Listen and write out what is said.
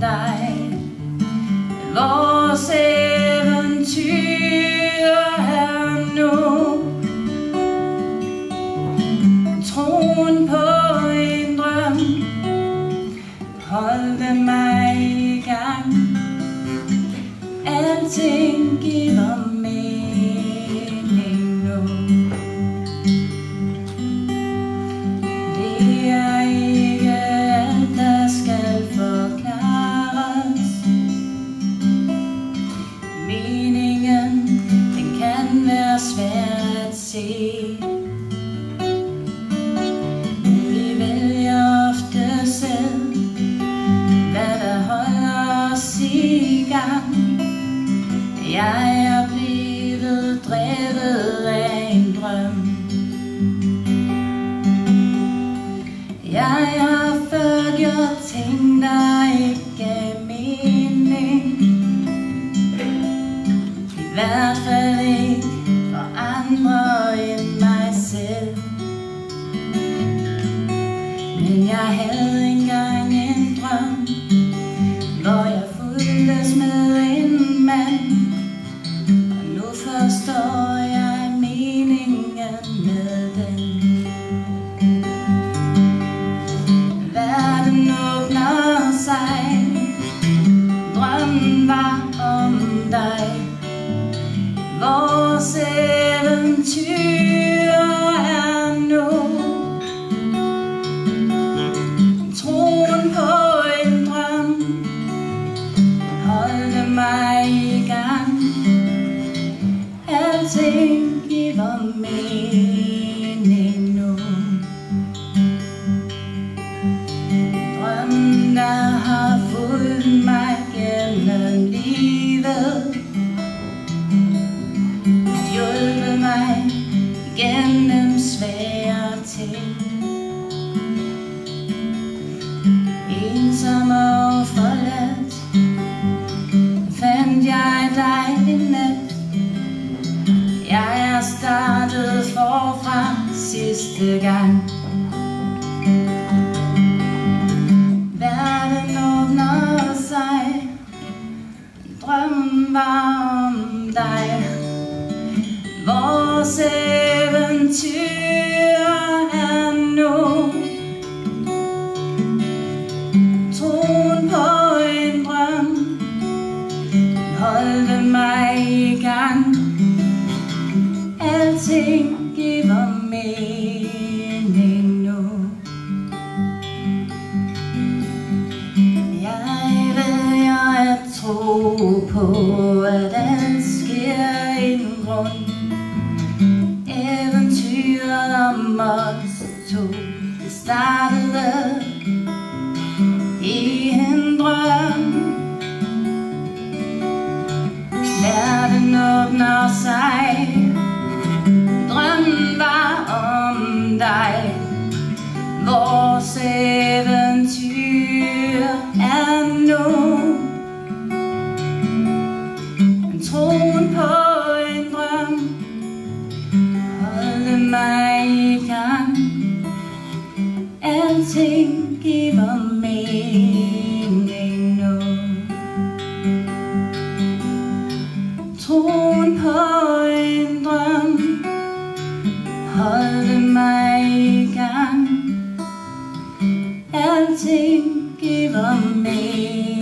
dig. Vores eventyr er nu. Troen på en drøm holdte mig i gang. Alting giver mening nu. Det er ikke alt, der skal forklares. Meningen, den kan være svær at se. Vi vælger ofte selv, hvad der holder os i gang. Jeg er blevet drevet af en drøm. Jeg har før gjort ting, der ikke gav mening. I hvert fald ikke for andre end mig selv. Men jeg havde engang en drøm, hvor jeg fulgtes med en mand. Og nu forstår jeg meningen med den. Verden åbner sig. Drømmen var om dig. Vores eventyr er nu. Troen på en drøm holdte mig i gang. Alting giver mening nu. Drømmen, der har fulgt mig gennem livet, hjulpet mig gennem svære ting. Ensom og forladt fandt jeg dig en nat. Jeg er startet forfra sidste gang. Verden åbner sig. Drømmen var om dig. Vores eventyr er nu. Troen på en drøm holdte mig i gang. Alting giver mening nu. Jeg vælger at tro på, at alt sker i en grund. Eventyret om os to, det startede i en drøm. Verden åbner sig. Drømmen var om dig. Vores eventyr er nu. Troen på en drøm holdte mig i gang. Alting giver mening nu. Troen på en drøm holdte mig i gang. Alting giver mening.